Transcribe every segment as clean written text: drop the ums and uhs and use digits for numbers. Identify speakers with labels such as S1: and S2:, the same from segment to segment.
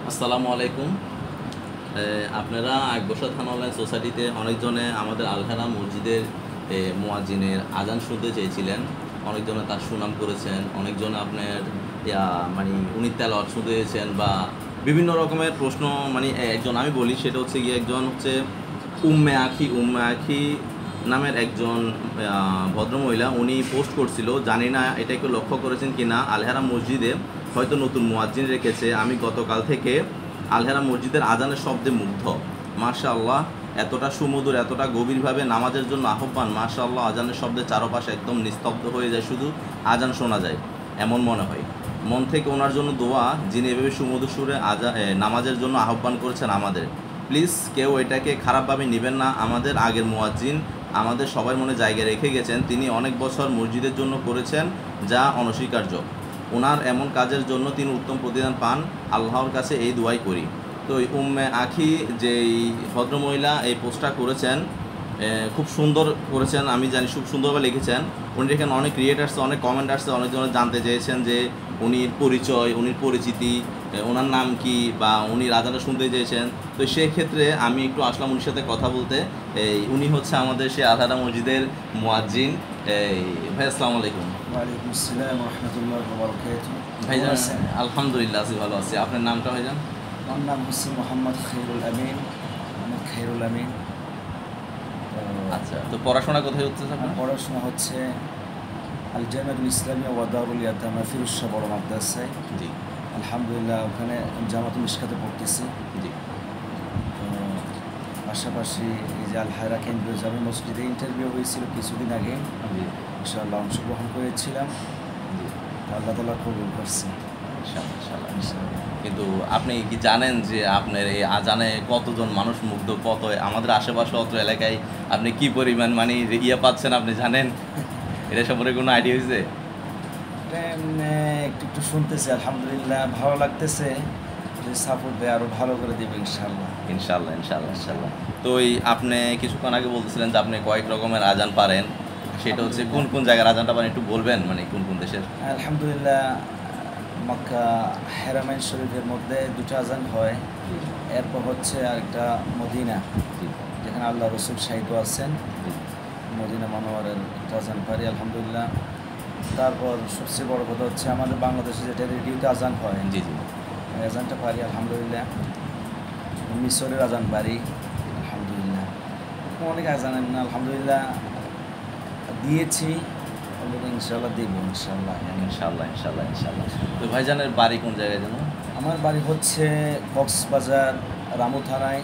S1: আসসালামু আলাইকুম। আপনারা আকবর্ষা থানা অনলাইন সোসাইটিতে অনেকজনে আমাদের আলহারা মসজিদের মুয়াজ্জিনের আজান শুনতে চেয়েছিলেন। অনেকজনে তার সুনাম করেছেন, অনেকজনে আপনার মানে উনি তেলাওয়াত শুনতে চেয়েছেন বা বিভিন্ন রকমের প্রশ্ন। মানে একজন আমি বলি, সেটা হচ্ছে গিয়ে একজন হচ্ছে উম্মে আখি নামের একজন ভদ্রমহিলা। উনি পোস্ট করছিল, জানি না এটা একটু লক্ষ্য করেছেন কি না, আলহারা মসজিদে হয়তো নতুন মুয়াজ্জিন রেখেছে। আমি গতকাল থেকে আলহেরা মসজিদের আজানের শব্দে মুগ্ধ। মাশাআল্লাহ, এতটা সুমধুর, এতটা গভীরভাবে নামাজের জন্য আহ্বান। মাশাআল্লাহ, আজানের শব্দে চারপাশে একদম নিস্তব্ধ হয়ে যায়, শুধু আজান শোনা যায় এমন মনে হয়। মন থেকে ওনার জন্য দোয়া, যিনি এভাবে সুমধুর সুরে নামাজের জন্য আহ্বান করেছেন আমাদের। প্লিজ কেউ এটাকে খারাপভাবে নেবেন না। আমাদের আগের মুয়াজ্জিন আমাদের সবার মনে জায়গা রেখে গেছেন। তিনি অনেক বছর মসজিদের জন্য করেছেন, যা অনস্বীকার্য। ওনার এমন কাজের জন্য তিনি উত্তম প্রতিদান পান। আল্লাহর কাছে এই দোয়াই করি। তো এই উম্মে আখি যেই ভদ্রমহিলা এই পোস্টটা করেছেন, খুব সুন্দর করেছেন, আমি জানি খুব সুন্দরভাবে লিখেছেন। উনি এখানে অনেক ক্রিয়েট আসছে, অনেক কমেন্ট আসছে, অনেকজনে জানতে চেয়েছেন যে উনির পরিচয়, উনির পরিচিতি, ওনার নাম কি, বা উনি রাজাটা শুনতে চেয়েছেন। তো সেক্ষেত্রে আমি একটু আসলাম উনির সাথে কথা বলতে। উনি হচ্ছে আমাদের সে আলহারা মসজিদের মুয়াজ্জিন। ভাই আসসালামু আলাইকুম।
S2: ওয়ালাইকুম আসসালাম রহমতুল্লাহ বারাকাতুহু।
S1: ভাইজান আলহামদুলিল্লাহ আছি, ভালো আছি। আপনার নামটা ভাইজান?
S2: আমার নাম হচ্ছে মোহাম্মদ খৈরুল আমিন। মোহাম্মদ খৈরুল আমিন।
S1: আচ্ছা, তো পড়াশোনা কোথায় হচ্ছে
S2: আমার
S1: আপনার?
S2: পড়াশোনা হচ্ছে আল জামিয়াতুল ইসলামিয়া ওয়া দারুল ইয়াতামা ফিরোজ শাহ বড় মাদ্রাসায়।
S1: জি
S2: আলহামদুলিল্লাহ, ওখানে জামাতুল মিশকাতে পড়তেছি।
S1: জি
S2: তো পাশাপাশি এই যে আল হায়রা কেন্দ্রীয় জামে মসজিদে ইন্টারভিউ হয়েছিল কিছুদিন আগে,
S1: জি
S2: ইনশাআল্লাহ অংশগ্রহণ করেছিলাম।
S1: জি
S2: আল্লাহ তাআলা কবুল করছে
S1: ইনশাআল্লাহ, ইনশাআল্লাহ, ইনশাআল্লাহ।
S2: ইনশাআল্লাহ।
S1: কিন্তু আপনি কি জানেন যে আপনার এই আজানে কতজন মানুষ মুগ্ধ, কত আমাদের আশেপাশে অত্র এলাকায় আপনি কি পরিমাণ মানে ইয়ে পাচ্ছেন আপনি জানেন? এটা সম্পর্কে কোনো আইডিয়া হয়েছে?
S2: এটা একটু একটু শুনতেছি, আলহামদুলিল্লাহ ভালো লাগতেছে। যে সাপোর্ট দেয় আরও ভালো করে দেবে ইনশাল্লাহ।
S1: ইনশাআল্লাহ, ইনশাআল্লাহ, ইনশাআল্লাহ। তো এই আপনি কিছুক্ষণ আগে বলতেছিলেন যে আপনি কয়েক রকমের আজান পারেন। সেটা হচ্ছে কোন কোন জায়গার আজানটা পারেন একটু বলবেন, মানে কোন কোন দেশের?
S2: আলহামদুলিল্লাহ, মক্কা হেরামাইন শরীফের মধ্যে দুটো আজান হয়।
S1: জি
S2: এরপর হচ্ছে আরেকটা মদিনা,
S1: জি
S2: যেখানে আল্লাহ রসুল শাহিদ আছেন।
S1: জি
S2: মদিনা মনোয়ারের একটা আজান পারি আলহামদুলিল্লাহ। তারপর সবচেয়ে বড় কথা হচ্ছে আমাদের বাংলাদেশে যেটা রেডিওতে আজান হয়,
S1: জি জি
S2: ওই আজানটা পারি আলহামদুলিল্লাহ। মিশরের আজান পারি আলহামদুলিল্লাহ। অনেক আজান আলহামদুলিল্লাহ দিয়েছি, ইনশাল্লাহ দেবো ইনশাল্লাহ।
S1: ইনশাআল্লাহ, ইনশাআল্লাহ, ইনশাআল্লাহ। তো ভাইজানের বাড়ি কোন জায়গায় যেন?
S2: আমার বাড়ি হচ্ছে কক্সবাজার রামু থানায়,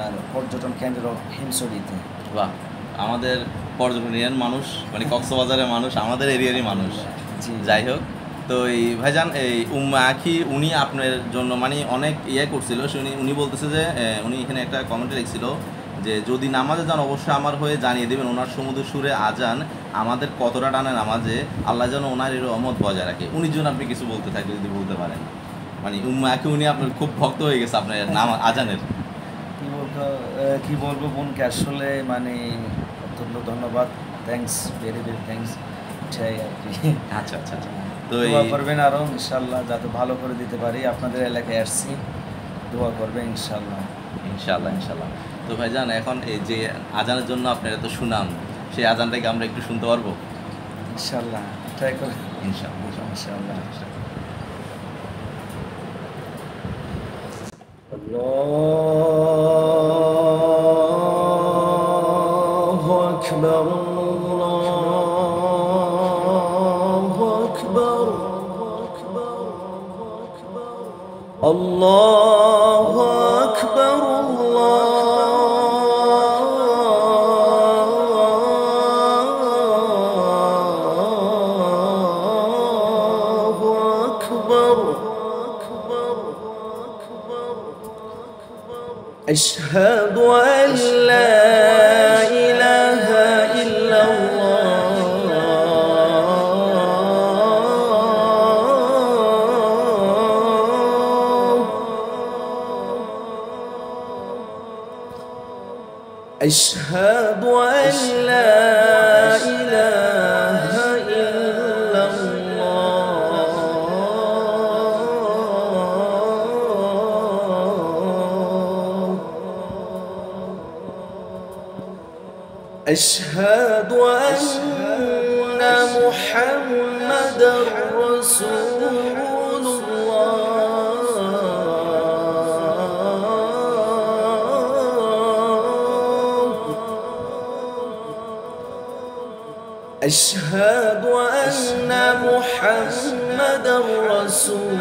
S2: আর পর্যটন কেন্দ্র হিমছড়িতে।
S1: বাহ, আমাদের পর্যটনের মানুষ, মানে কক্সবাজারের মানুষ, আমাদের এরিয়ারই মানুষ।
S2: জি
S1: যাই হোক, তো এই ভাইজান এই উম্মে আখি উনি আপনার জন্য মানে অনেক ইয়ে করছিল। উনি বলতেছে যে উনি এখানে একটা কমেন্টে লিখছিল যে যদি নামাজে যান অবশ্যই আমার হয়ে জানিয়ে দেবেন ওনার সমুদ্র সুরে আজান আমাদের কতটা টানে নামাজে, আল্লাহ যেন ওনার এই রহমত বজায় রাখে। উনির জন্য আপনি কিছু বলতে থাকলে যদি বলতে পারেন। মানে উম্মে আখি উনি আপনার খুব ভক্ত হয়ে গেছে আপনার আজানের।
S2: কি বলবো, কি বলবো বোনকে, আসলে মানে অত্যন্ত ধন্যবাদ, থ্যাংকস, ভেরি ভেরি থ্যাংকস, এটাই আর কি।
S1: আচ্ছা আচ্ছা আচ্ছা। তো
S2: দোয়া
S1: এই
S2: করবেন আরও ইনশাল্লাহ, যাতে ভালো করে দিতে পারি। আপনাদের এলাকায় আসছি, দোয়া করবেন ইনশাল্লাহ।
S1: ইনশাআল্লাহ, ইনশাআল্লাহ। তো ভাইজান এখন এই যে আজানের জন্য আপনার এত সুনাম, সেই আজানটাকে আমরা একটু শুনতে পারবো?
S2: ইনশাল্লাহ ট্রাই করবেন
S1: ইনশাআল্লাহ,
S2: ইনশাল্লাহ। الله أكبر، الله أكبر، الله أكبر، الله أكبر. أشهد أن لا إله إلا الله. أشهد أن لا إله إلا الله. أشهد أن محمدا رسول الله. أشهد أن محمدا رسول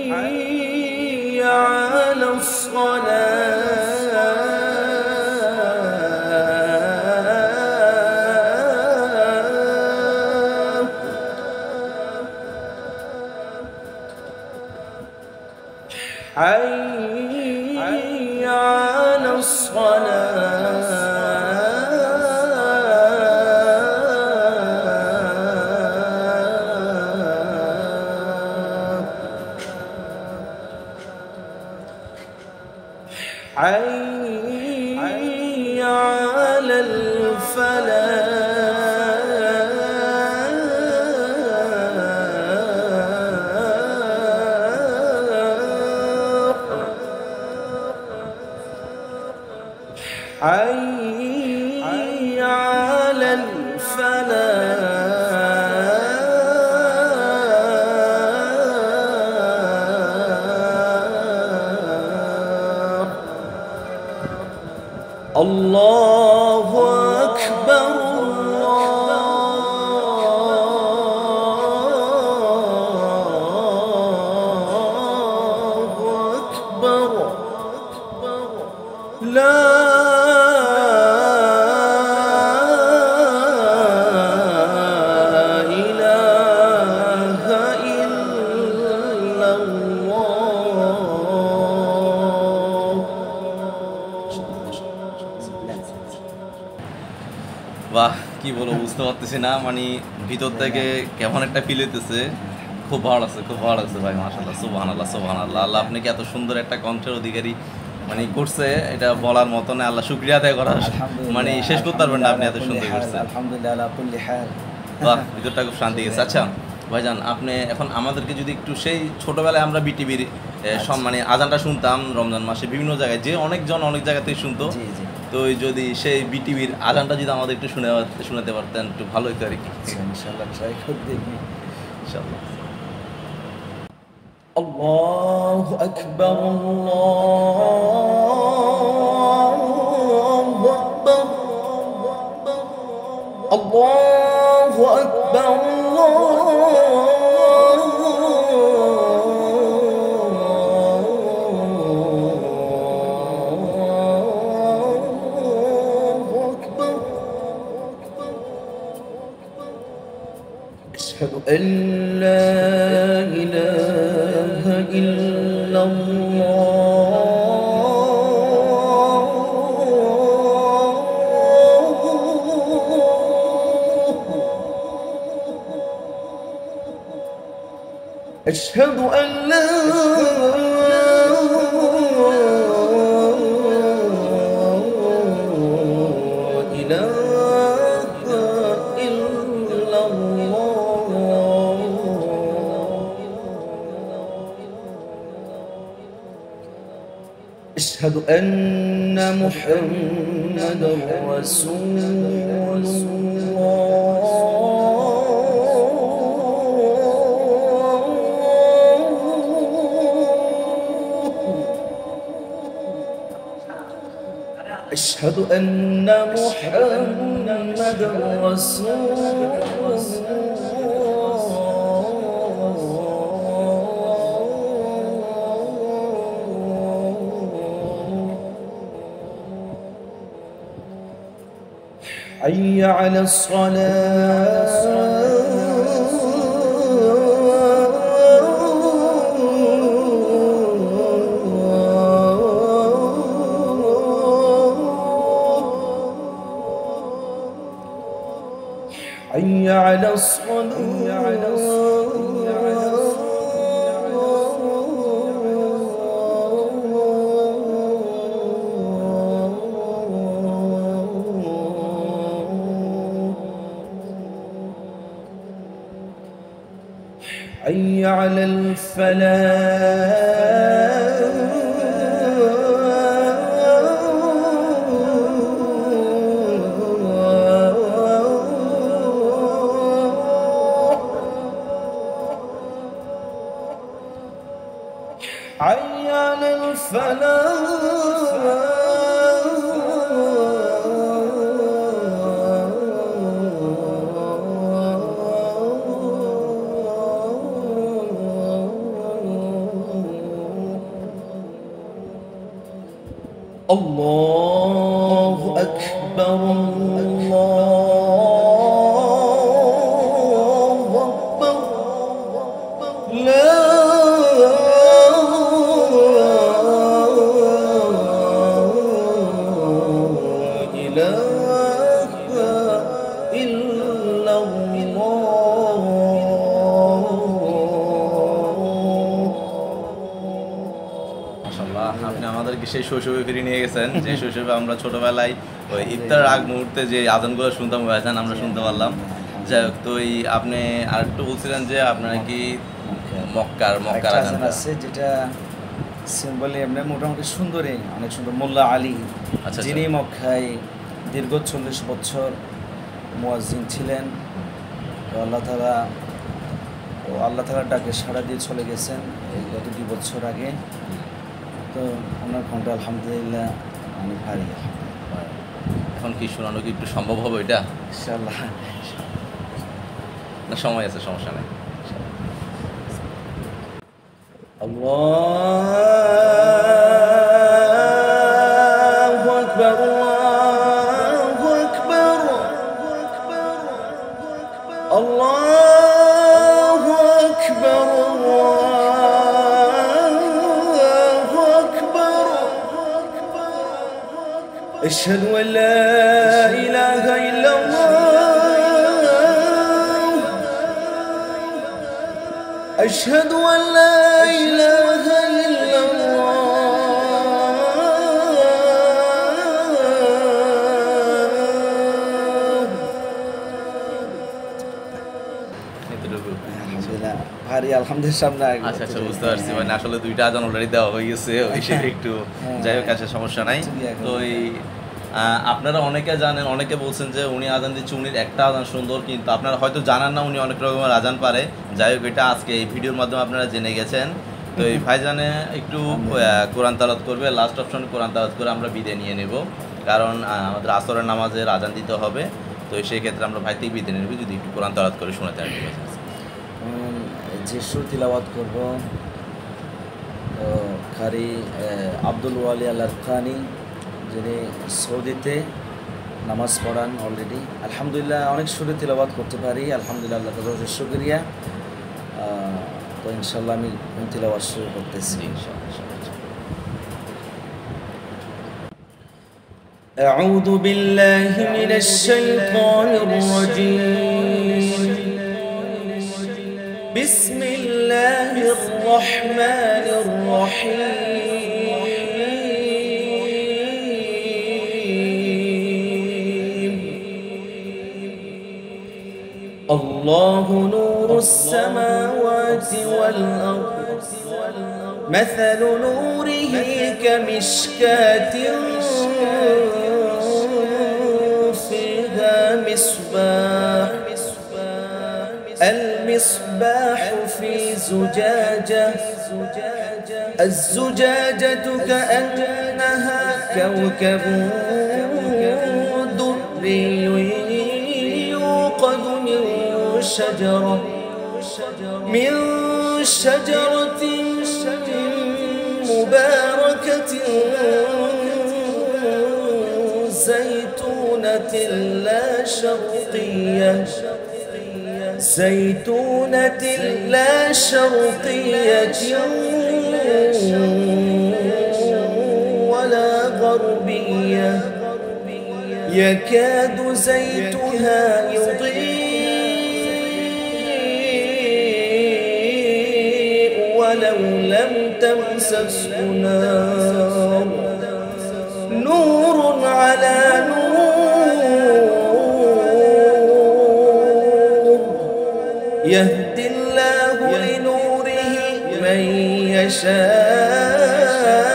S2: حي على الصلاة. حي على الصلاة. حي على الفلاح. حي على الفلاح. الله أكبر الله أكبر. لا إله إلا الله.
S1: বাহ, কি বলবো বুঝতে পারতেছি না, মানে ভিতর থেকে কেমন একটা ফিল হইতেছে। খুব ভালো লাগছে, খুব ভালো লাগছে ভাই, মাশাআল্লাহ, সুবহানাল্লাহ, সুবহানাল্লাহ। আল্লাহ আপনাকে এত সুন্দর একটা কণ্ঠের অধিকারী মানে করছে, এটা বলার মতো না। আল্লাহ শুকরিয়া আদায় করা মানে শেষ করতে পারবেন না, আপনি এত সুন্দর করছেন।
S2: আলহামদুলিল্লাহ আলা কুল্লি হাল।
S1: বাহ, ভিতরটা খুব শান্তি গেছে। আচ্ছা ভাইজান, আপনি এখন আমাদেরকে যদি একটু সেই ছোটবেলায় আমরা বিটিভির মানে আজানটা শুনতাম রমজান মাসে বিভিন্ন জায়গায়, যে অনেকজন অনেক জায়গাতেই শুনতো,
S2: জি জি।
S1: তো যদি সেই বিটিভির আজানটা যদি আমাদের একটু শোনাতে পারতেন একটু ভালো হতো আর কি।
S2: ইনশাআল্লাহ ট্রাই করে দেখি।
S1: ইনশাআল্লাহ।
S2: الله أكبر الله أكبر الله أكبر الله أكبر. أشهد أن لا إله إلا الله. أشهد أن لا إله إلا الله. أشهد أن محمدا رسول الله. أشهد أن محمدا رسول الله. حي على الصلاة. حي على الصلاة. حي على الفلاح حي على الفلاح الله أكبر الله أكبر لا إله إلا الله
S1: মাশাআল্লাহ, আপনি আমাদেরকে সেই শৈশবে ফিরিয়ে নিয়ে গেছেন, যে শৈশবে আমরা ছোটবেলায় ওই ইফতারের আগ মুহূর্তে যে আজানগুলো শুনতাম, ওই আজান আমরা শুনতে পারলাম। যাই হোক, তো এই আপনি আরেকটু বলছিলেন যে আপনারা কি মক্কার আজান
S2: আছে, যেটা সিম্বলি এমনি মোটামুটি সুন্দরই, অনেক সুন্দর। মোল্লা আলী,
S1: আচ্ছা,
S2: যিনি মক্কায় দীর্ঘ 40 বছর মুয়াজ্জিন ছিলেন, তো আল্লাহ তাআলা ডাকে সাড়া দিয়ে চলে গেছেন এই গত 2 বছর আগে। তো ওনার কণ্ঠ আলহামদুলিল্লাহ অনেক ভারী।
S1: এখন কি শোনানো কি একটু সম্ভব হবে এটা?
S2: ইনশাআল্লাহ,
S1: না সময় আছে, সমস্যা নেই।
S2: আল্লাহু আকবার, আল্লাহু আকবার, আল্লাহু আকবার, আল্লাহু আকবার। আশহাদু আন লা ইলাহা ইল্লাল্লাহ, أشهد أن لا إله إلا الله ভারী আলহামদুলিল্লাহ সামনে।
S1: আচ্ছা আচ্ছা, বুঝতে পারছি। মানে আসলে 2টা আজান অলরেডি দেওয়া হয়ে গেছে, ওই হিসেবে একটু যাই হোক, আছে সমস্যা নাই। তো এই আপনারা অনেকে জানেন, অনেকে বলছেন যে উনি আজান দিচ্ছে, উনির একটা আজান সুন্দর, কিন্তু আপনারা হয়তো জানান না উনি অনেক রকমের আজান পারে। যাই হোক, এটা আজকে এই ভিডিওর মাধ্যমে আপনারা জেনে গেছেন। তো এই ভাইজানে একটু কোরআন তালাওয়াত করবে, লাস্ট অপশন কোরআন তালাওয়াত করে আমরা বিদায় নিয়ে নেব, কারণ আমাদের আসরের নামাজের আজান দিতে হবে। তো সেই ক্ষেত্রে আমরা ভাই থেকে বিদায় নেব, যদি একটু কোরআন তালাওয়াত করে শোনাতে পারি।
S2: যে সুর তিলাওয়াত করব, কারি আব্দুল ওয়ালি আল আরকানি, যিনি সৌদিতে নামাজ পড়ান অলরেডি। আলহামদুলিল্লাহ অনেক সুরে তিলাওয়াত করতে পারি, আলহামদুলিল্লাহ, আল্লাহ তাআলার শুকরিয়া। তো ইনশাআল্লাহ আমি তিলাওয়াত শুরু করতেছি ইনশাআল্লাহ। أعوذ بالله من الشيطان الرجيم. بسم الله الرحمن الرحيم. الله نور السماوات والأرض، مثل نوره كمشكاة فيها مصباح، المصباح في زجاجة، الزجاجة كأنها كوكب دري يوقد من شجرة مباركة زيتونة لا شرقية، زيتونة لا شرقية ولا غربية، يكاد زيتها يضيء ولو لم تمسسه نار، نور على نور، يهدي الله لنوره يشاء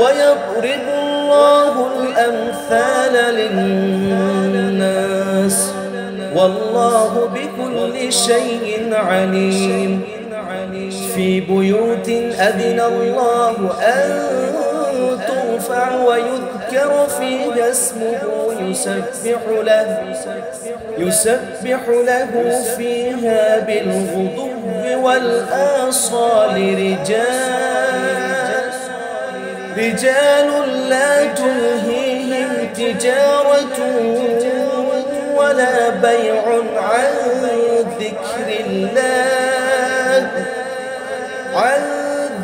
S2: ويضرب الله الأمثال للناس والله بكل شيء عليم في بيوت أذن الله أن ترفع ويذكر فيها اسمه يسبح له فيها بالغدو والآصال رجال لا تلهيهم تجارة ولا بيع عن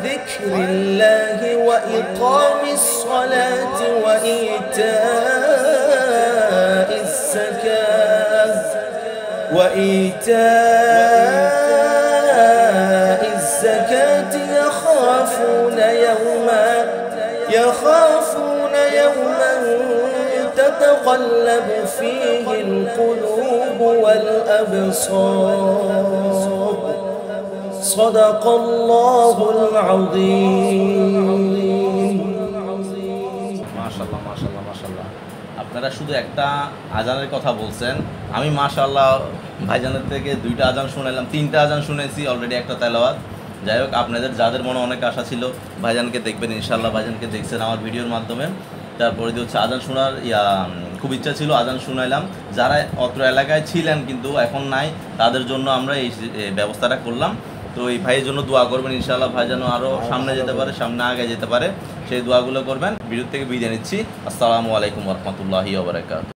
S2: ذكر الله وإقام الصلاة وإيتاء الزكاة يخافون يوما تتقلب فيه القلوب والأبصار صدق الله العظيم
S1: মাশাআল্লাহ মাশাআল্লাহ মাশাআল্লাহ। আপনারা শুধু একটা আজানের কথা বলছেন, আমি মাশাআল্লাহ ভাইজানের থেকে 2টা আজান শুনাইলাম, 3টা আজান শুনেছি অলরেডি, একটা তেলাওয়াত। যাই হোক, আপনাদের যাদের মনে অনেক আশা ছিল ভাইজানকে দেখবেন, ইনশাআল্লাহ ভাইজানকে দেখছেন আমার ভিডিওর মাধ্যমে। তারপরে হচ্ছে আজান শোনার খুব ইচ্ছা ছিল, আজান শুনাইলাম। যারা অত্র এলাকায় ছিলেন কিন্তু এখন নাই, তাদের জন্য আমরা এই ব্যবস্থাটা করলাম। তো এই ভাইয়ের জন্য দোয়া করবেন, ইনশাআল্লাহ ভাই যেন আরও সামনে যেতে পারে, সামনে আগে যেতে পারে, সেই দোয়াগুলো করবেন। ভিডিও থেকে বিদায় নিচ্ছি। আসসালামু আলাইকুম ওয়া রাহমাতুল্লাহি ওয়া বারাকাতুহু।